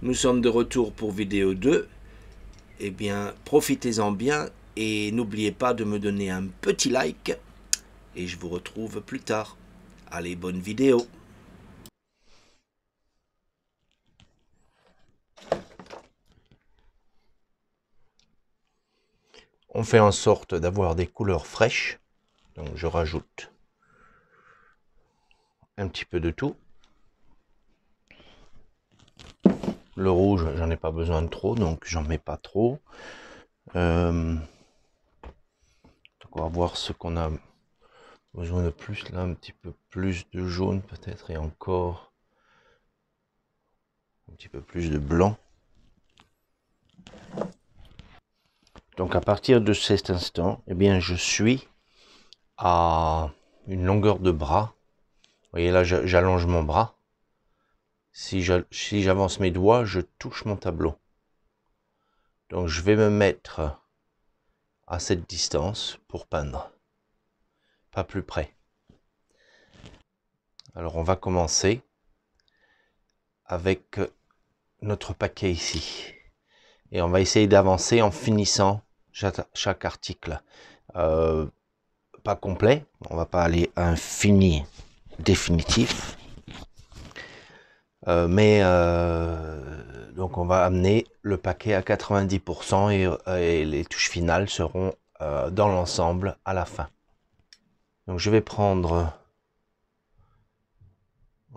Nous sommes de retour pour vidéo 2. Eh bien, profitez-en bien et n'oubliez pas de me donner un petit like. Et je vous retrouve plus tard. Allez, bonne vidéo. On fait en sorte d'avoir des couleurs fraîches. Donc je rajoute un petit peu de tout. Le rouge, j'en ai pas besoin de trop, donc j'en mets pas trop. Donc on va voir ce qu'on a besoin de plus là, un petit peu plus de jaune peut-être, et encore un petit peu plus de blanc. Donc à partir de cet instant, eh bien je suis à une longueur de bras. Vous voyez là, j'allonge mon bras. Si j'avance mes doigts, je touche mon tableau. Donc je vais me mettre à cette distance pour peindre, pas plus près. Alors on va commencer avec notre paquet ici. Et on va essayer d'avancer en finissant chaque article. Pas complet, on va pas aller à un fini définitif. Donc on va amener le paquet à 90% et les touches finales seront dans l'ensemble à la fin. Donc je vais prendre,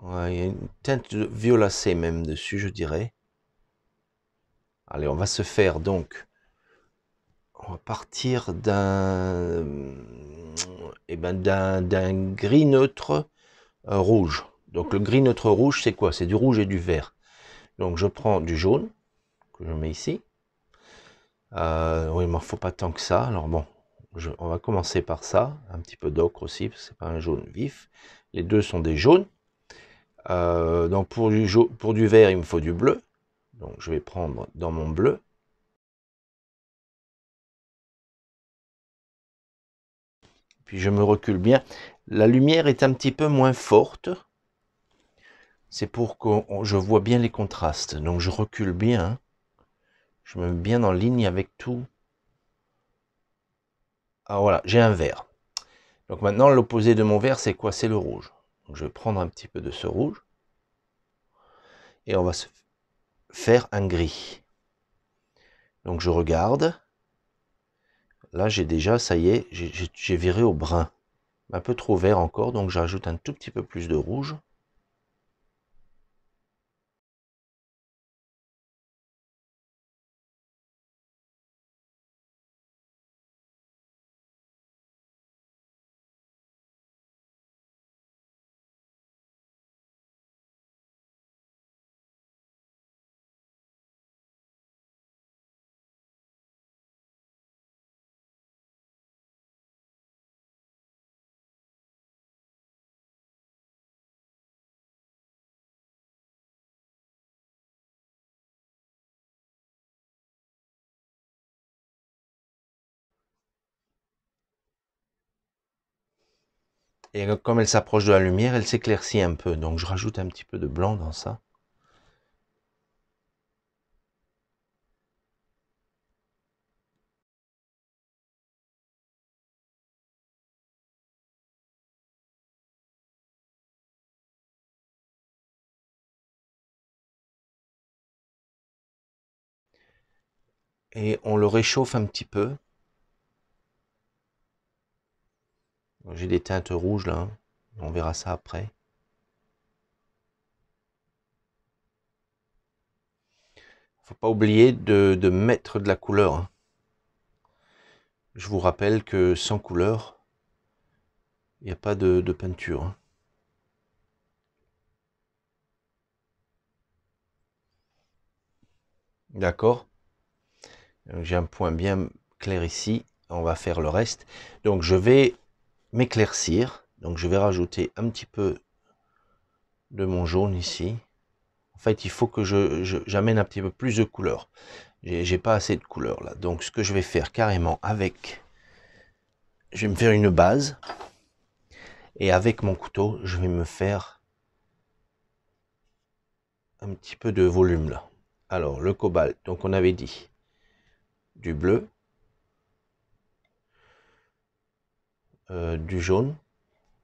il y a une teinte violacée même dessus, je dirais. Allez, on va se faire donc, on va partir d'un gris neutre rouge. Donc le gris neutre rouge, c'est quoi? C'est du rouge et du vert. Donc je prends du jaune que je mets ici. Oui, il m'en faut pas tant que ça. Alors bon, on va commencer par ça. Un petit peu d'ocre aussi, parce que c'est pas un jaune vif. Les deux sont des jaunes. Donc pour du vert, il me faut du bleu. Donc je vais prendre dans mon bleu. Puis je me recule bien. La lumière est un petit peu moins forte. C'est pour que je vois bien les contrastes. Donc je recule bien. Je me mets bien en ligne avec tout. Ah voilà, j'ai un vert. Donc maintenant, l'opposé de mon vert, c'est quoi? C'est le rouge. Donc je vais prendre un petit peu de ce rouge. Et on va se faire un gris. Donc je regarde. Là, j'ai déjà, ça y est, j'ai viré au brun. Un peu trop vert encore, donc j'ajoute un tout petit peu plus de rouge. Et comme elle s'approche de la lumière, elle s'éclaircit un peu. Donc je rajoute un petit peu de blanc dans ça. Et on le réchauffe un petit peu. J'ai des teintes rouges là. On verra ça après. Faut pas oublier de mettre de la couleur. Je vous rappelle que sans couleur, il n'y a pas de peinture. D'accord? J'ai un point bien clair ici. On va faire le reste. Donc je vais m'éclaircir. Donc je vais rajouter un petit peu de mon jaune ici. En fait, il faut que j'amène un petit peu plus de couleur. J'ai pas assez de couleur là. Donc ce que je vais faire carrément avec, je vais me faire une base. Et avec mon couteau, je vais me faire un petit peu de volume là. Alors, le cobalt, donc on avait dit du bleu, du jaune,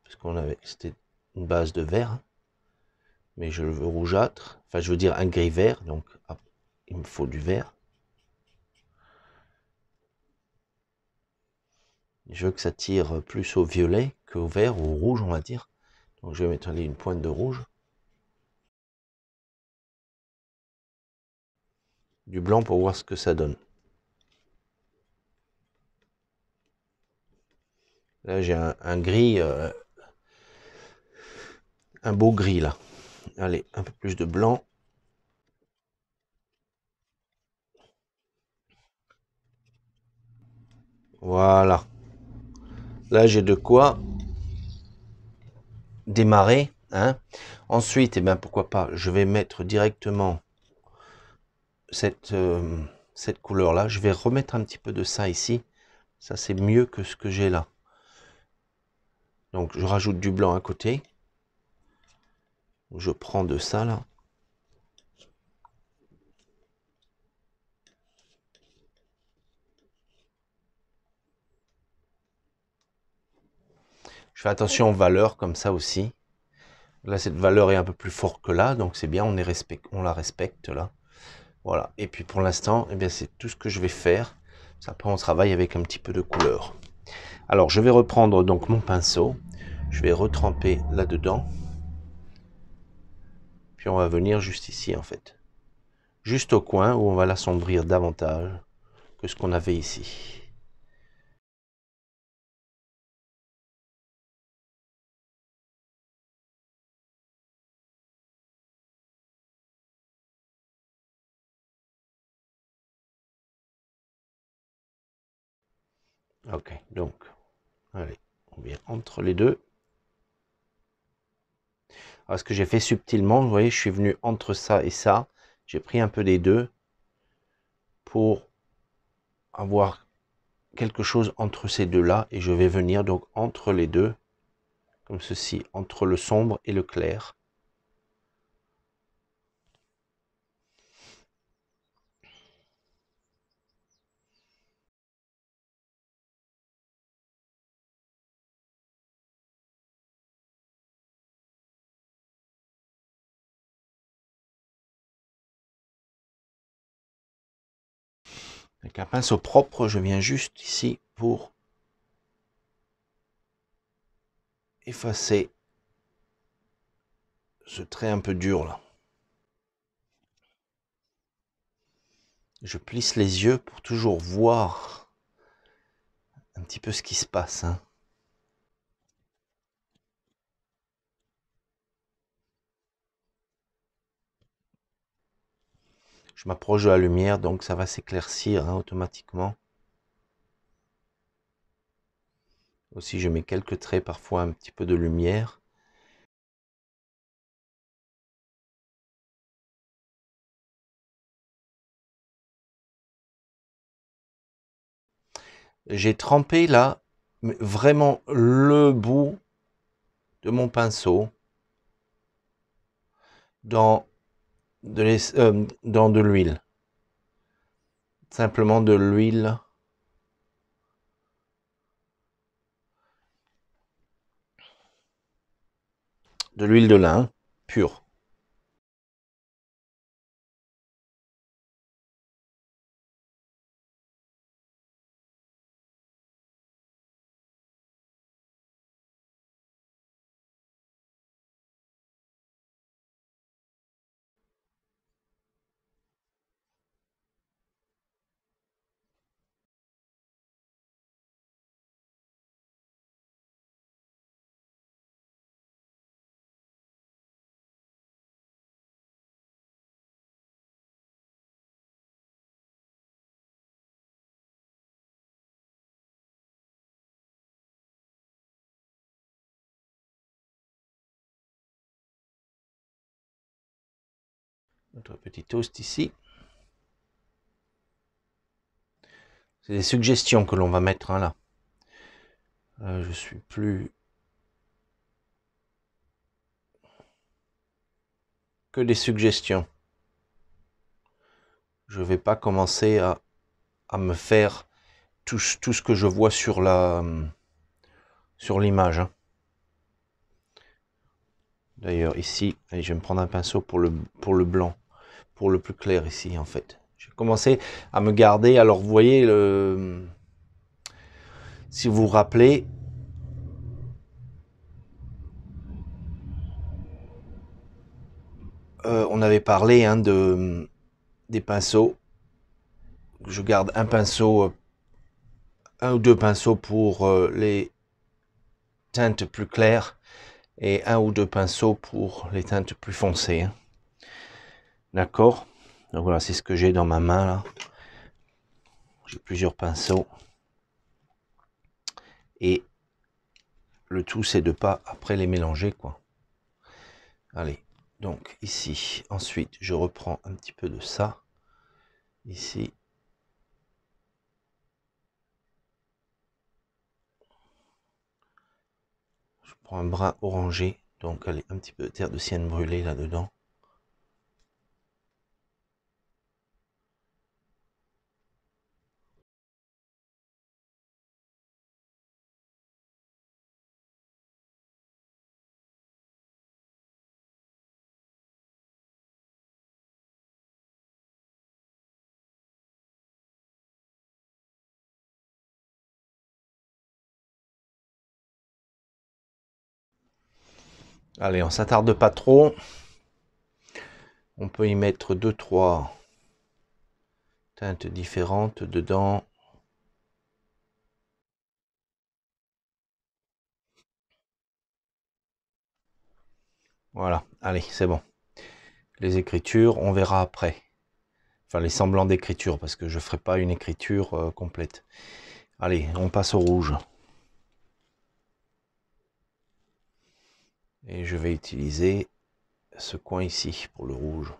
parce qu'on avait, c'était une base de vert, hein, mais je le veux rougeâtre, enfin je veux dire un gris vert, donc il me faut du vert. Je veux que ça tire plus au violet qu'au vert ou au rouge, on va dire. Donc je vais mettre une pointe de rouge. Du blanc pour voir ce que ça donne. Là j'ai un gris, un beau gris là. Allez, un peu plus de blanc. Voilà. Là j'ai de quoi démarrer. Hein. Ensuite, eh ben, pourquoi pas, je vais mettre directement cette couleur là. Je vais remettre un petit peu de ça ici. Ça c'est mieux que ce que j'ai là. Donc je rajoute du blanc à côté. Je prends de ça là. Je fais attention aux valeurs comme ça aussi. Là, cette valeur est un peu plus forte que là, donc c'est bien, on la respecte là. Voilà. Et puis pour l'instant, eh bien, c'est tout ce que je vais faire. Après, on travaille avec un petit peu de couleur. Alors, je vais reprendre donc mon pinceau. Je vais retremper là-dedans. Puis on va venir juste ici en fait. Juste au coin où on va l'assombrir davantage que ce qu'on avait ici. Ok, donc, allez, on vient entre les deux. Alors, ce que j'ai fait subtilement, vous voyez, je suis venu entre ça et ça. J'ai pris un peu des deux pour avoir quelque chose entre ces deux-là. Et je vais venir donc entre les deux, comme ceci, entre le sombre et le clair. Avec un pinceau propre, je viens juste ici pour effacer ce trait un peu dur là. Je plisse les yeux pour toujours voir un petit peu ce qui se passe. Hein. Je m'approche de la lumière, donc ça va s'éclaircir hein, automatiquement. Aussi, je mets quelques traits, parfois un petit peu de lumière. J'ai trempé là, vraiment le bout de mon pinceau dans de l'huile. Simplement de l'huile. De l'huile de lin pure. Notre petit toast ici. C'est des suggestions que l'on va mettre hein, là. Je suis plus que des suggestions. Je vais pas commencer à me faire tout ce que je vois sur l'image. Hein. D'ailleurs, ici, allez, je vais me prendre un pinceau pour le blanc, pour le plus clair ici, en fait. J'ai commencé à me garder. Alors, vous voyez, si vous vous rappelez, on avait parlé hein, des pinceaux. Je garde un pinceau, un ou deux pinceaux pour les teintes plus claires et un ou deux pinceaux pour les teintes plus foncées. Hein. D'accord? Donc voilà, c'est ce que j'ai dans ma main là. J'ai plusieurs pinceaux. Et le tout, c'est de pas après les mélanger, quoi. Allez, donc ici. Ensuite, je reprends un petit peu de ça. Ici. Je prends un brin orangé. Donc, allez, un petit peu de terre de sienne brûlée là-dedans. Allez, on s'attarde pas trop. On peut y mettre 2-3 teintes différentes dedans. Voilà, allez, c'est bon. Les écritures, on verra après. Enfin, les semblants d'écriture, parce que je ne ferai pas une écriture complète. Allez, on passe au rouge. Et je vais utiliser ce coin ici pour le rouge.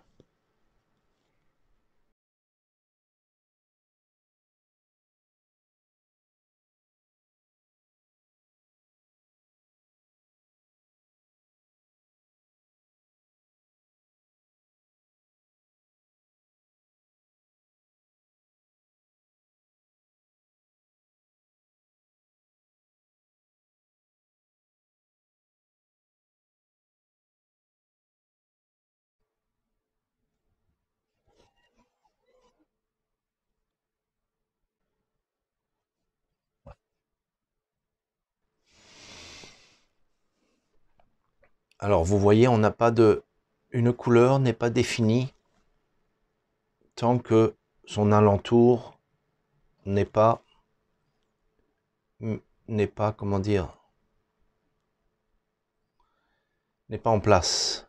Alors vous voyez, on n'a pas une couleur n'est pas définie tant que son alentour n'est pas, comment dire, n'est pas en place.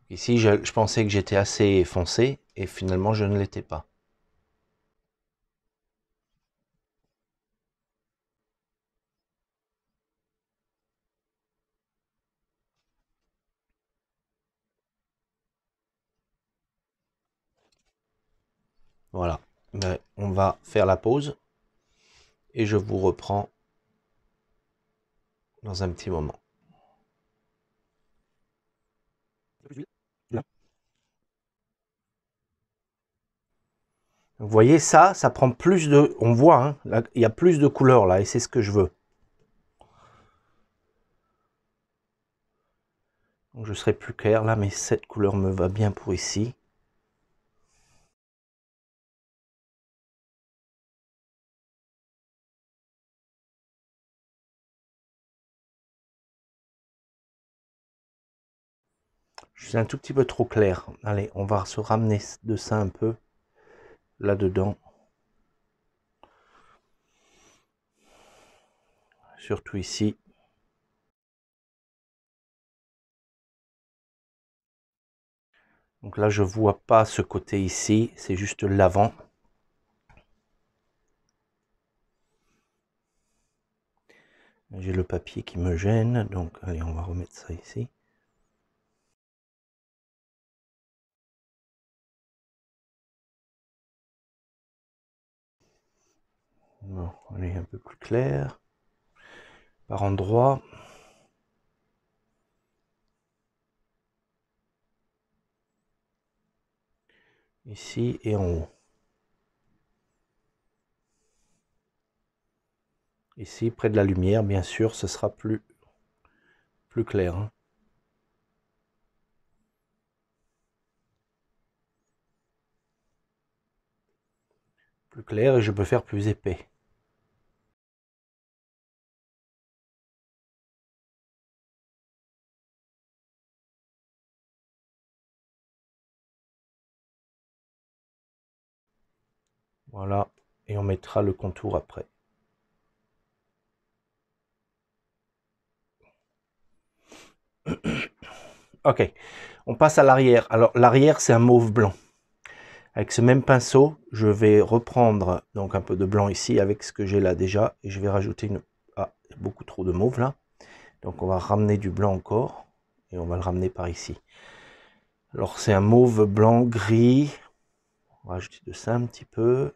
Ici, je pensais que j'étais assez foncé et finalement je ne l'étais pas. Voilà. Ben, on va faire la pause et je vous reprends dans un petit moment. Vous voyez ça prend plus de... On voit, hein, là, il y a plus de couleurs là et c'est ce que je veux. Donc, je serai plus clair là, mais cette couleur me va bien pour ici. Je suis un tout petit peu trop clair. Allez, on va se ramener de ça un peu là-dedans. Surtout ici. Donc là, je vois pas ce côté ici, c'est juste l'avant. J'ai le papier qui me gêne, donc allez, on va remettre ça ici. Bon, allez, un peu plus clair. Par endroit. ici et en haut. Ici, près de la lumière, bien sûr, ce sera plus clair. Hein. Plus clair et je peux faire plus épais. Voilà, et on mettra le contour après. Ok, on passe à l'arrière. Alors l'arrière, c'est un mauve blanc. Avec ce même pinceau, je vais reprendre donc un peu de blanc ici avec ce que j'ai là déjà. Et je vais rajouter une... Ah, beaucoup trop de mauve là. Donc on va ramener du blanc encore. Et on va le ramener par ici. Alors c'est un mauve blanc gris. On va rajouter de ça un petit peu.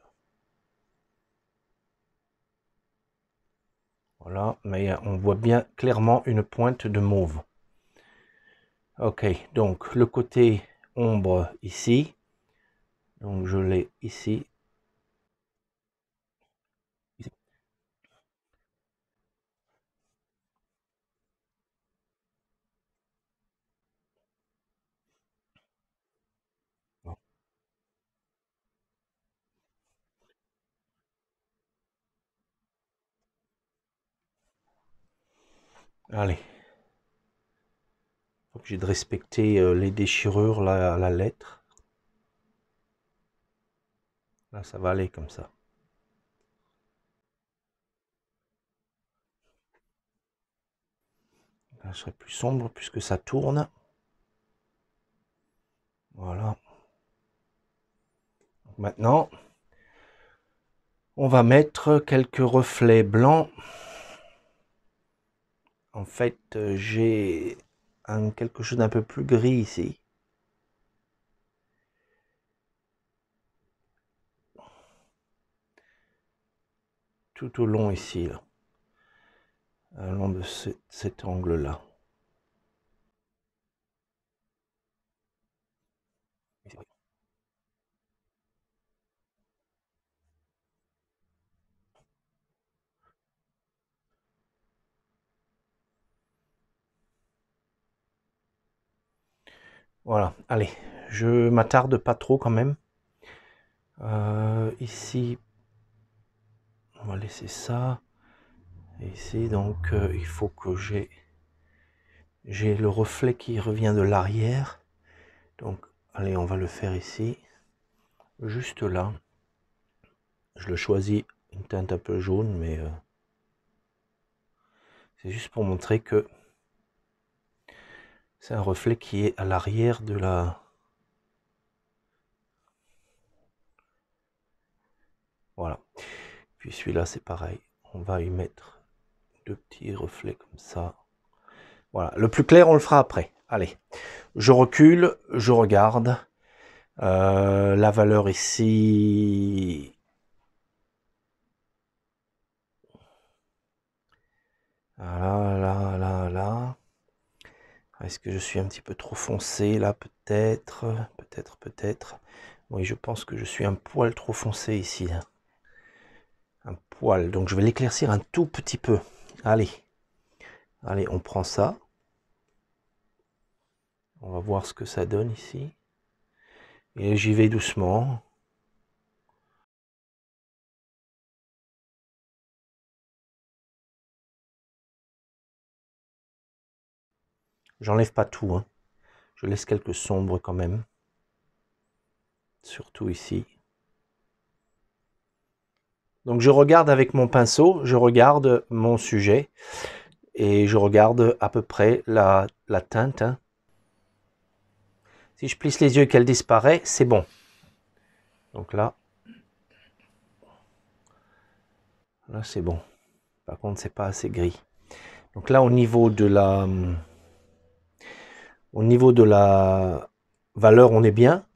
Voilà, mais on voit bien clairement une pointe de mauve. Ok, donc le côté ombre ici. Donc je l'ai ici. Allez. J'ai de respecter les déchirures là, à la lettre. Là, ça va aller comme ça. Là, je serai plus sombre puisque ça tourne. Voilà. Maintenant, on va mettre quelques reflets blancs. En fait, j'ai quelque chose d'un peu plus gris ici. Tout au long ici, là. Au long de cet angle-là. Voilà, allez, je m'attarde pas trop quand même. Ici, on va laisser ça. Et ici, donc, il faut que j'ai le reflet qui revient de l'arrière. Donc, allez, on va le faire ici. Juste là. Je le choisis une teinte un peu jaune, mais c'est juste pour montrer que c'est un reflet qui est à l'arrière de la... Voilà. Puis celui-là, c'est pareil. On va y mettre deux petits reflets comme ça. Voilà. Le plus clair, on le fera après. Allez. Je recule, je regarde. La valeur ici... Là, là, là, là. Est-ce que je suis un petit peu trop foncé là? Peut-être, peut-être. Oui, je pense que je suis un poil trop foncé ici. Hein. Un poil. Donc je vais l'éclaircir un tout petit peu. Allez. Allez, on prend ça. On va voir ce que ça donne ici. Et j'y vais doucement. J'enlève pas tout. Hein. Je laisse quelques sombres quand même. Surtout ici. Donc je regarde avec mon pinceau, je regarde mon sujet. Et je regarde à peu près la teinte. Hein. Si je plisse les yeux et qu'elle disparaît, c'est bon. Donc là c'est bon. Par contre, c'est pas assez gris. Donc là, au niveau de la valeur, on est bien.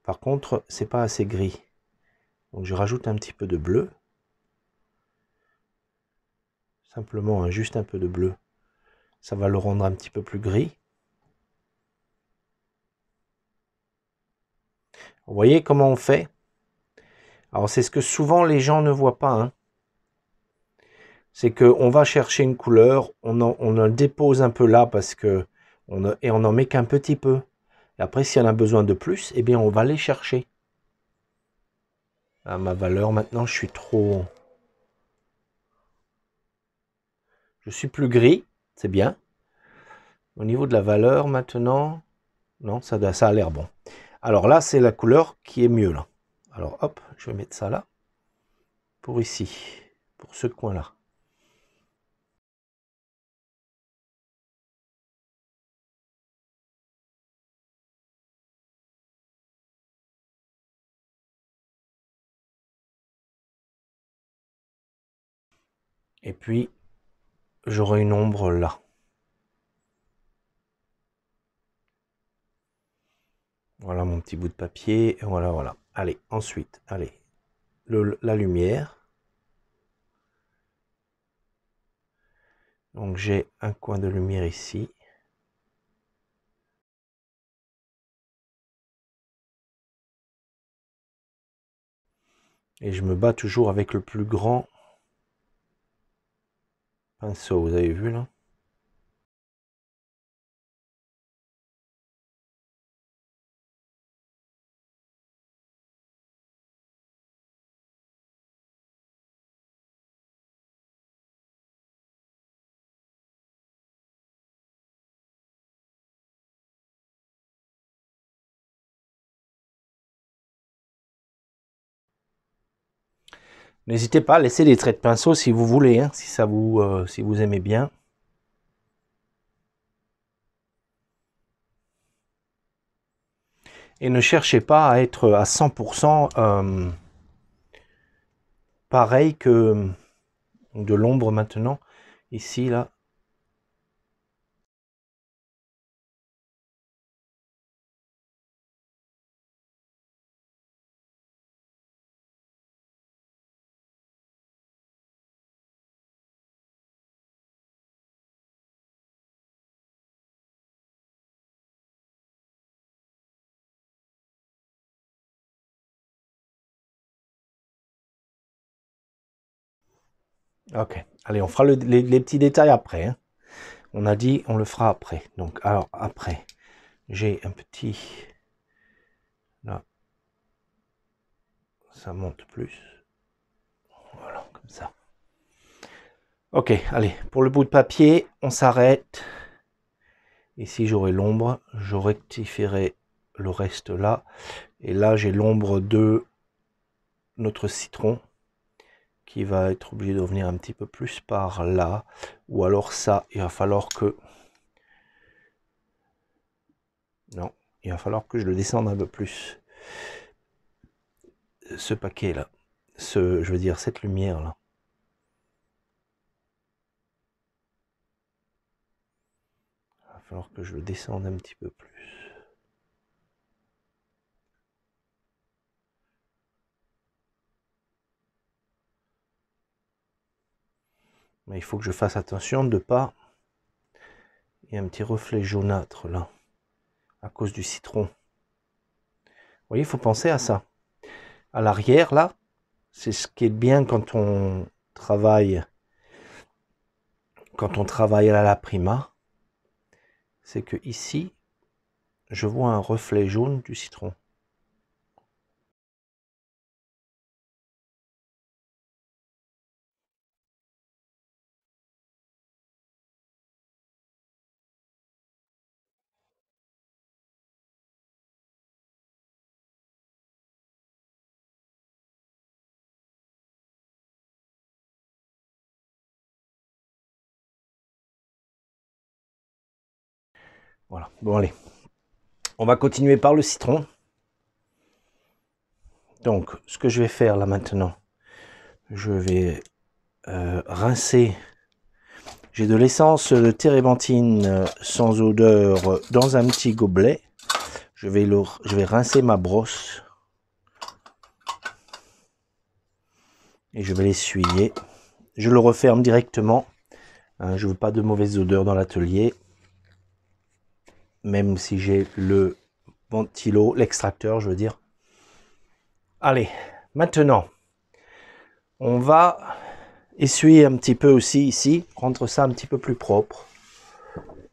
Par contre, c'est pas assez gris. Donc je rajoute un petit peu de bleu. Simplement, hein, juste un peu de bleu. Ça va le rendre un petit peu plus gris. Vous voyez comment on fait? Alors c'est ce que souvent les gens ne voient pas, hein. C'est qu'on va chercher une couleur, on en dépose un peu là parce que on n'en met qu'un petit peu. Et après, si on a besoin de plus, eh bien on va les chercher. À ma valeur, maintenant, je suis plus gris, c'est bien. Au niveau de la valeur, maintenant, non, ça a l'air bon. Alors là, c'est la couleur qui est mieux, là. Alors, hop, je vais mettre ça là. Pour ici, pour ce coin-là. Et puis, j'aurai une ombre là. Voilà mon petit bout de papier. Et voilà, voilà. Allez, ensuite, allez. La lumière. Donc, j'ai un coin de lumière ici. Et je me bats toujours avec le plus grand pinceau. Vous avez vu là? N'hésitez pas à laisser des traits de pinceau si vous voulez, hein, si vous aimez bien. Et ne cherchez pas à être à 100% pareil que de l'ombre maintenant. Ici, là. Ok, allez, on fera les petits détails après, hein. On a dit, on le fera après. Donc, alors, après, j'ai un petit... Là, ça monte plus. Voilà, comme ça. Ok, allez, pour le bout de papier, on s'arrête. Ici, j'aurai l'ombre. Je rectifierai le reste là. Et là, j'ai l'ombre de notre citron qui va être obligé de revenir un petit peu plus par là. Ou alors ça, il va falloir que... Non, il va falloir que je le descende un peu plus. Ce paquet là. Je veux dire, cette lumière là. Il va falloir que je le descende un petit peu plus. Mais il faut que je fasse attention de pas... Il y a un petit reflet jaunâtre là. À cause du citron. Vous voyez, il faut penser à ça. À l'arrière là, c'est ce qui est bien quand on travaille à la prima, c'est que ici, je vois un reflet jaune du citron. Voilà, bon allez. On va continuer par le citron. Donc, ce que je vais faire là maintenant, je vais rincer. J'ai de l'essence de térébenthine sans odeur dans un petit gobelet. Je vais rincer ma brosse. Et je vais l'essuyer. Je le referme directement. Hein, je ne veux pas de mauvaise odeur dans l'atelier. Même si j'ai le ventilo, l'extracteur, je veux dire. Allez, maintenant, on va essuyer un petit peu aussi ici, rendre ça un petit peu plus propre.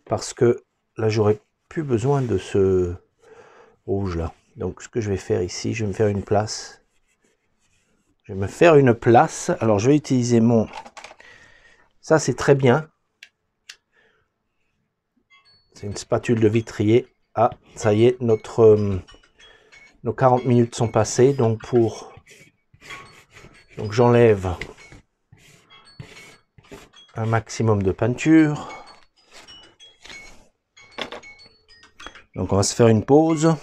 Parce que là, j'aurais plus besoin de ce rouge là. Donc, ce que je vais faire ici, je vais me faire une place. Je vais me faire une place. Alors, je vais utiliser mon... Ça, c'est très bien. C'est une spatule de vitrier. Ah, ça y est, nos 40 minutes sont passées. Donc, donc j'enlève un maximum de peinture. Donc, on va se faire une pause.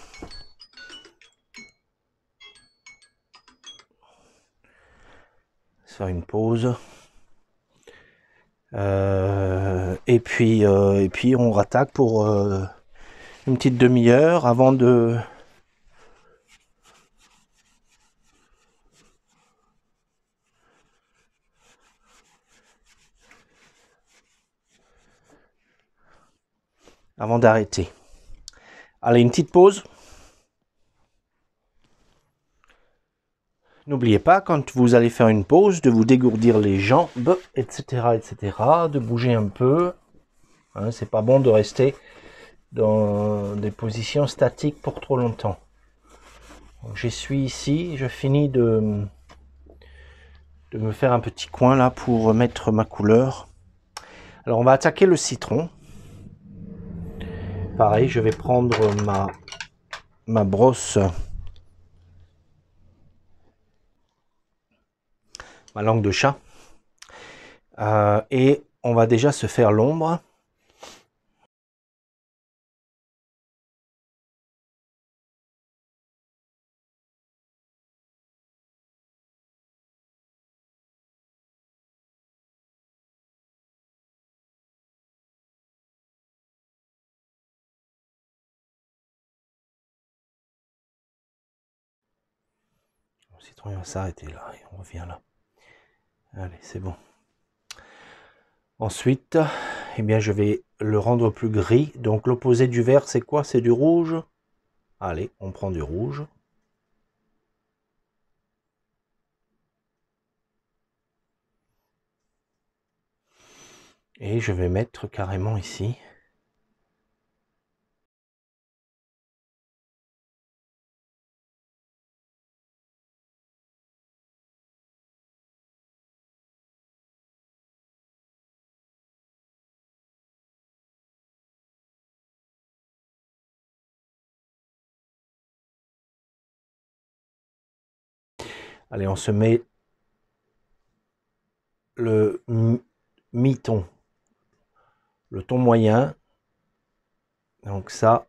Faire une pause. Et puis on rattaque pour une petite demi-heure avant d'arrêter. Allez, une petite pause. N'oubliez pas, quand vous allez faire une pause, de vous dégourdir les jambes, etc., de bouger un peu. Hein, c'est pas bon de rester dans des positions statiques pour trop longtemps. J'essuie ici, je finis de me faire un petit coin là pour mettre ma couleur. Alors on va attaquer le citron. Pareil, je vais prendre ma brosse, ma langue de chat, et on va déjà se faire l'ombre. Le citron il va s'arrêter là, et on revient là. Allez, c'est bon. Ensuite, eh bien, je vais le rendre plus gris. Donc l'opposé du vert, c'est quoi? C'est du rouge. Allez, on prend du rouge. Et je vais mettre carrément ici. Allez, on se met le mi-ton, le ton moyen. Donc ça,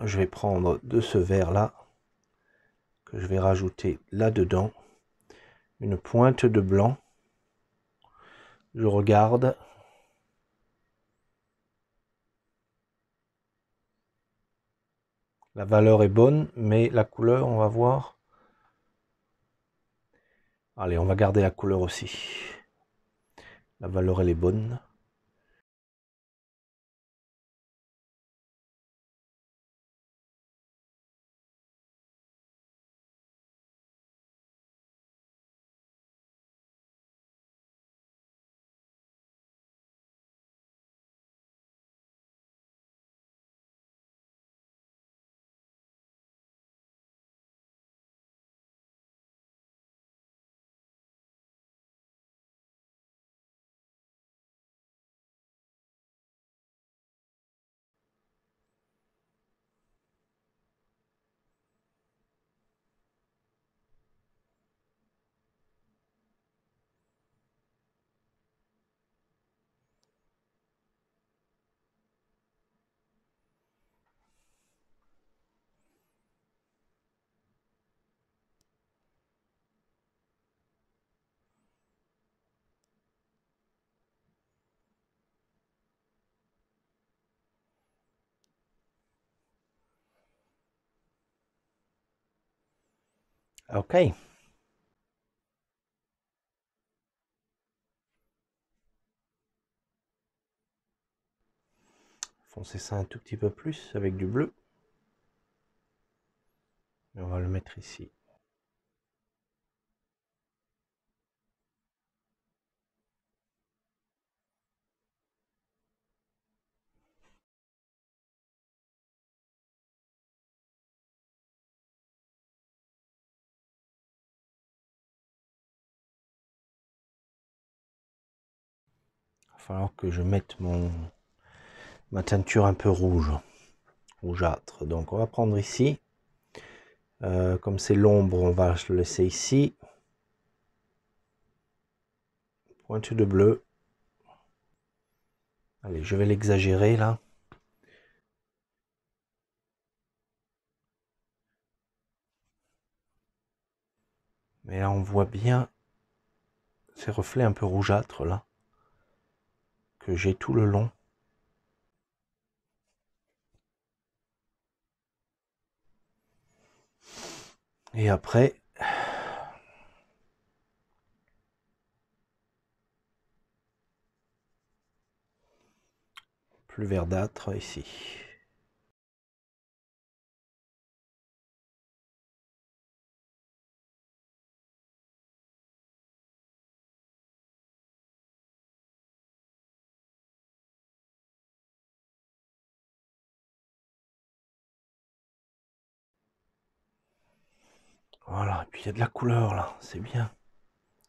je vais prendre de ce vert là, que je vais rajouter là-dedans, une pointe de blanc. Je regarde. La valeur est bonne, mais la couleur, on va voir. Allez, on va garder la couleur aussi. La valeur, elle est bonne. Ok. Foncez ça un tout petit peu plus avec du bleu. Et on va le mettre ici. falloir que je mette ma teinture un peu rougeâtre. Donc on va prendre ici. Comme c'est l'ombre, on va le laisser ici. Pointe de bleu. Allez, je vais l'exagérer là. Mais là, on voit bien ces reflets un peu rougeâtres là, que j'ai tout le long. Et après, plus verdâtre ici. Voilà, et puis il y a de la couleur là, c'est bien,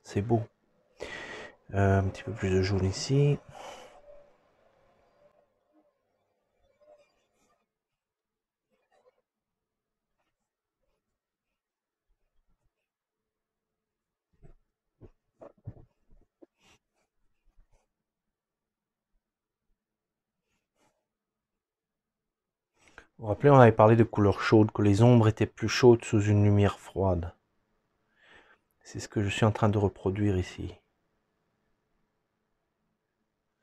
c'est beau. Un petit peu plus de jaune ici. Vous vous rappelez, on avait parlé de couleurs chaudes, que les ombres étaient plus chaudes sous une lumière froide. C'est ce que je suis en train de reproduire ici.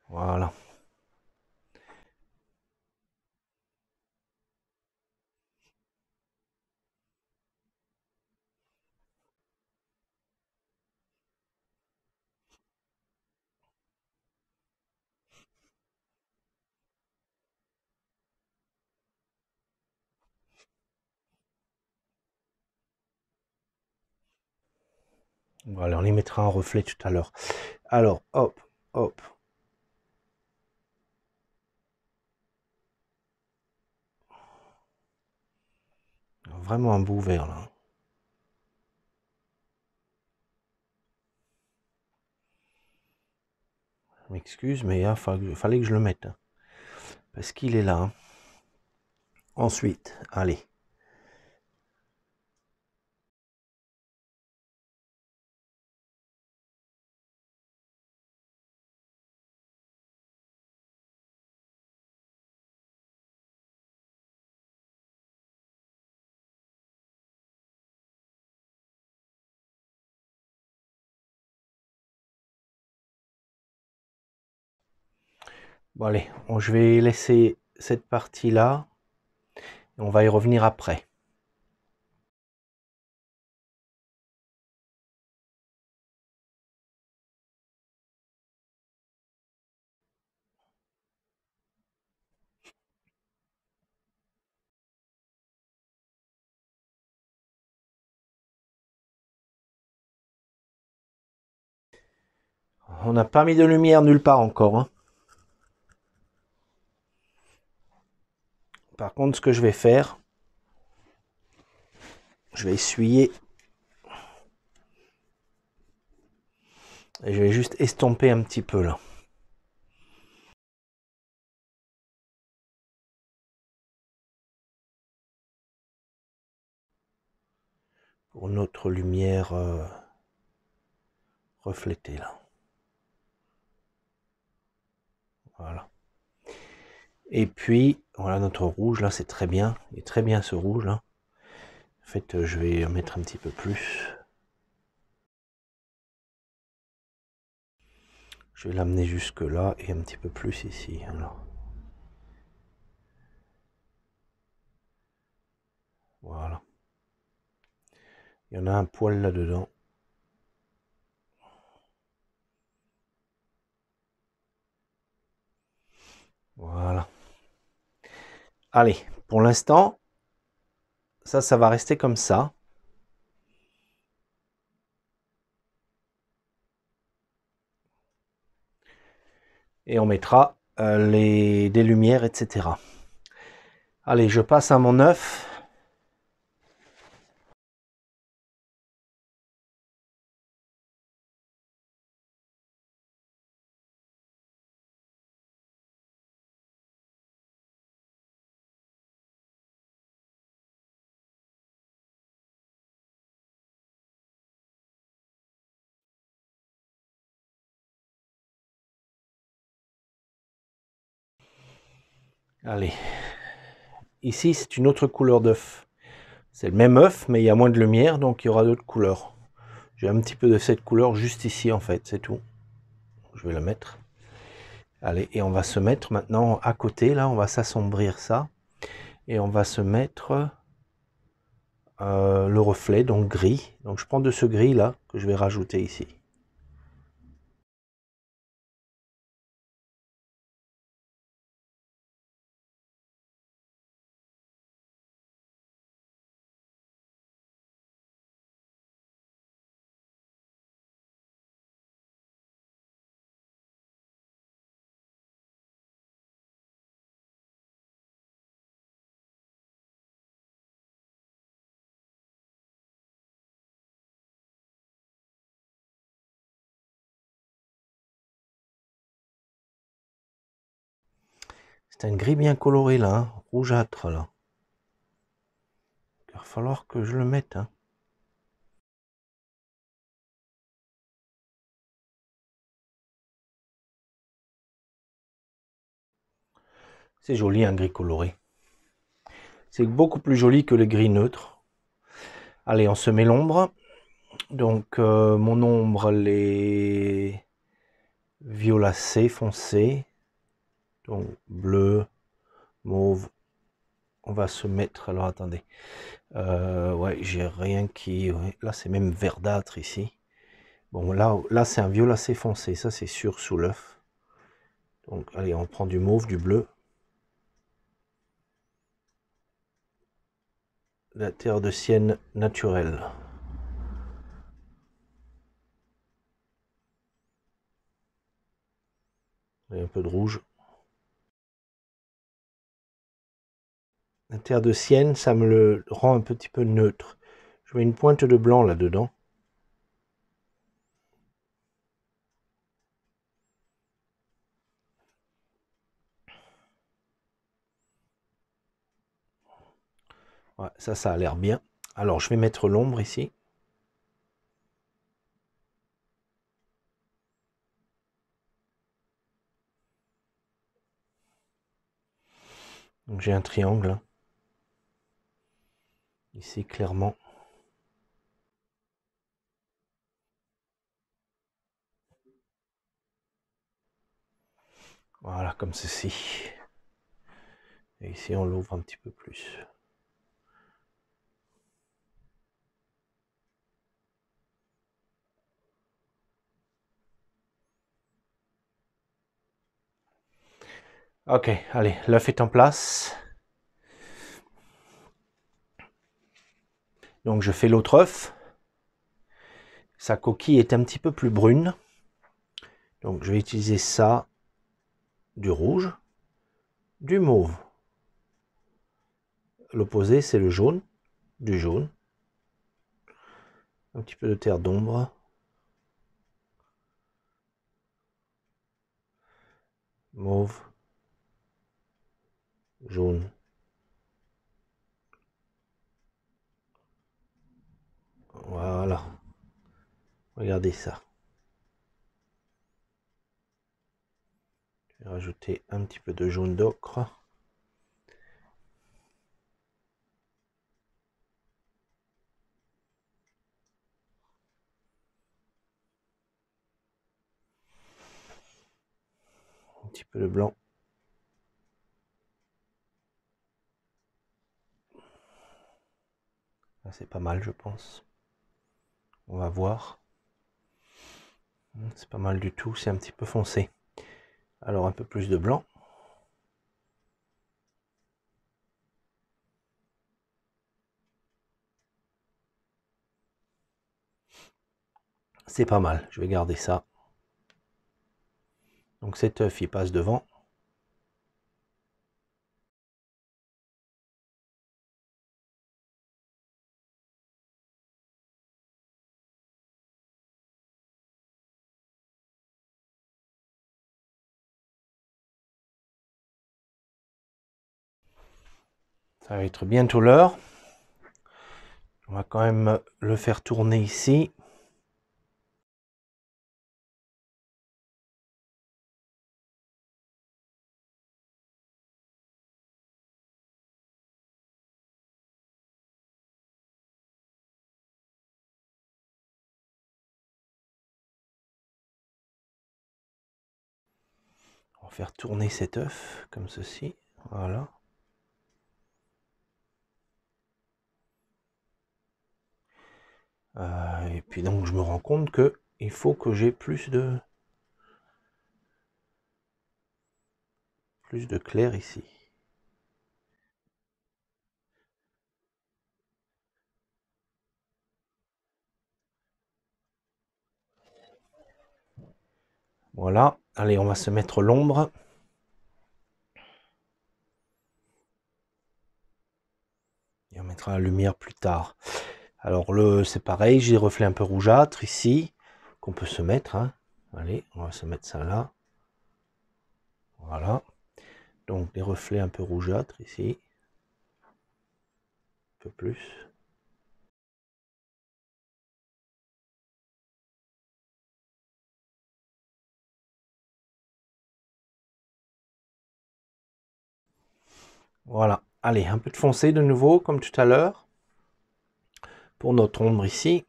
Voilà. Voilà, on les mettra en reflet tout à l'heure. Alors, hop, hop. Vraiment un beau vert là. Je m'excuse, mais il fallait que je le mette. Hein, parce qu'il est là. Hein. Ensuite, allez. Bon allez, je vais laisser cette partie-là. On va y revenir après. On n'a pas mis de lumière nulle part encore. Hein. Par contre, ce que je vais faire, je vais essuyer. Et je vais juste estomper un petit peu là. Pour notre lumière reflétée là. Voilà. Et puis, voilà notre rouge là, c'est très bien. Il est très bien ce rouge là. En fait, je vais en mettre un petit peu plus. Je vais l'amener jusque là et un petit peu plus ici. Alors. Voilà. Il y en a un poil là-dedans. Voilà. Allez, pour l'instant, ça va rester comme ça. Et on mettra des lumières, etc. Allez, je passe à mon œuf. Allez. Ici, c'est une autre couleur d'œuf. C'est le même œuf, mais il y a moins de lumière, donc il y aura d'autres couleurs. J'ai un petit peu de cette couleur juste ici, en fait, c'est tout. Je vais la mettre. Allez, et on va se mettre maintenant à côté, là, on va s'assombrir ça. Et on va se mettre le reflet, donc gris. Donc je prends de ce gris là, que je vais rajouter ici. C'est un gris bien coloré là, hein, rougeâtre là. Il va falloir que je le mette. Hein. C'est joli un gris coloré. C'est beaucoup plus joli que le gris neutre. Allez, on se met l'ombre. Donc mon ombre, les violacés foncés. Donc bleu, mauve. On va se mettre, alors attendez. Ouais, j'ai rien qui... Ouais, là c'est même verdâtre ici. Bon, là c'est un violacé foncé, ça c'est sûr sous l'œuf. Donc, allez, on prend du mauve, du bleu. La terre de sienne naturelle. Et un peu de rouge. La terre de sienne, ça me le rend un petit peu neutre. Je mets une pointe de blanc là-dedans. Ouais, ça a l'air bien. Alors, je vais mettre l'ombre ici. Donc, j'ai un triangle. Ici, clairement. Voilà, comme ceci. Et ici, on l'ouvre un petit peu plus. Ok, allez, l'œuf est en place. Donc, je fais l'autre œuf. Sa coquille est un petit peu plus brune. Donc, je vais utiliser ça, du rouge, du mauve. L'opposé, c'est le jaune, du jaune. Un petit peu de terre d'ombre. Mauve. Jaune. Voilà. Regardez ça. Je vais rajouter un petit peu de jaune d'ocre. Un petit peu de blanc. C'est pas mal, je pense. On va voir. C'est pas mal du tout, c'est un petit peu foncé. Alors un peu plus de blanc. C'est pas mal, je vais garder ça. Donc cet œuf, il passe devant. Ça va être bientôt l'heure. On va quand même le faire tourner ici. va faire tourner cet œuf comme ceci. Voilà. Et puis donc je me rends compte que il faut que j'ai plus de clair ici. Voilà, allez, on va se mettre l'ombre. Et on mettra la lumière plus tard. Alors c'est pareil, j'ai des reflets un peu rougeâtres ici, qu'on peut se mettre. Hein. Allez, on va se mettre ça là. Voilà. Donc des reflets un peu rougeâtres ici. Un peu plus. Voilà. Allez, un peu de foncé de nouveau, comme tout à l'heure. Pour notre ombre ici.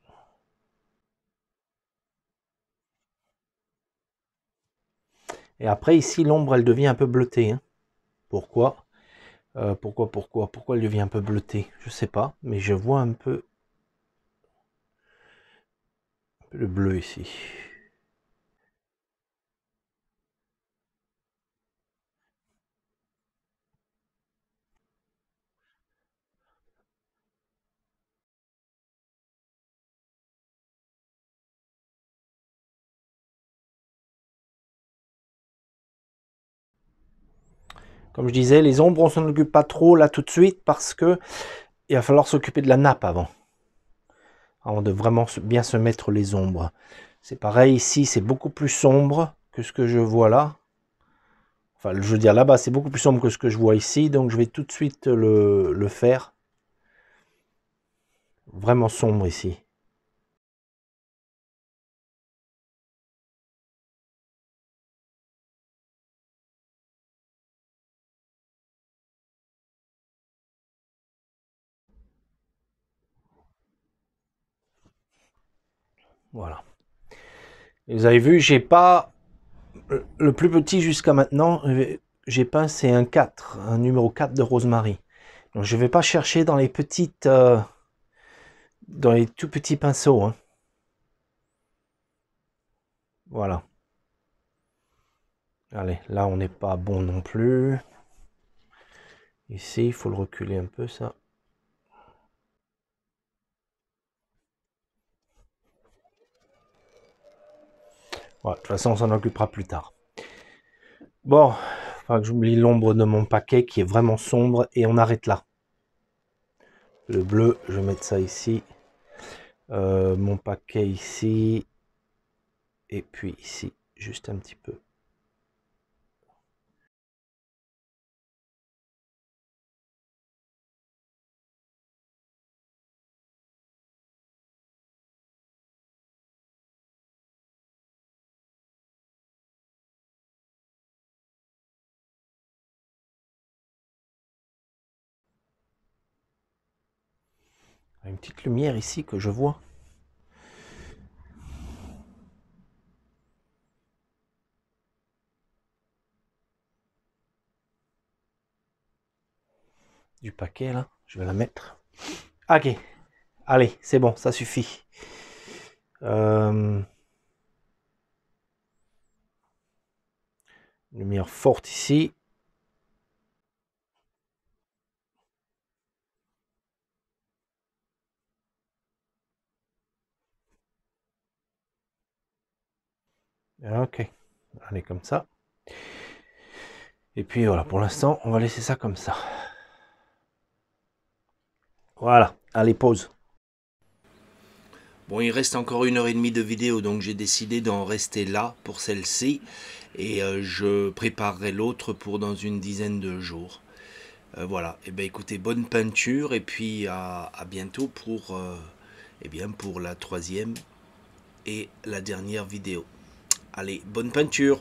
Et après, ici, l'ombre, elle devient un peu bleutée. Hein. Pourquoi pourquoi elle devient un peu bleutée? Je sais pas, mais je vois un peu le bleu ici. Comme je disais, les ombres, on s'en occupe pas trop là tout de suite parce que il va falloir s'occuper de la nappe avant de vraiment bien se mettre les ombres. C'est pareil ici, c'est beaucoup plus sombre que ce que je vois là. Enfin, je veux dire là-bas, c'est beaucoup plus sombre que ce que je vois ici, donc je vais tout de suite le faire vraiment sombre ici. Voilà. Et vous avez vu, j'ai pas le plus petit jusqu'à maintenant, j'ai peint, c'est un 4, un numéro 4 de Rosemary. Donc je vais pas chercher dans les petites dans les tout petits pinceaux. Hein. Voilà. Allez, là on n'est pas bon non plus. Ici, il faut le reculer un peu ça. Voilà, de toute façon, on s'en occupera plus tard. Bon, faut que j'oublie l'ombre de mon paquet qui est vraiment sombre et on arrête là. Le bleu, je vais mettre ça ici. Mon paquet ici. Et puis ici, juste un petit peu. Une petite lumière ici que je vois. Du paquet là, je vais la mettre. Ok, allez, c'est bon, ça suffit. Lumière forte ici. Ok, allez comme ça. Et puis voilà, pour l'instant, on va laisser ça comme ça. Voilà, allez, pause. Bon, il reste encore 1h30 de vidéo, donc j'ai décidé d'en rester là pour celle-ci. Et je préparerai l'autre pour dans une dizaine de jours. Voilà, et bien écoutez, bonne peinture et puis à bientôt pour, pour la troisième et la dernière vidéo. Allez, bonne peinture!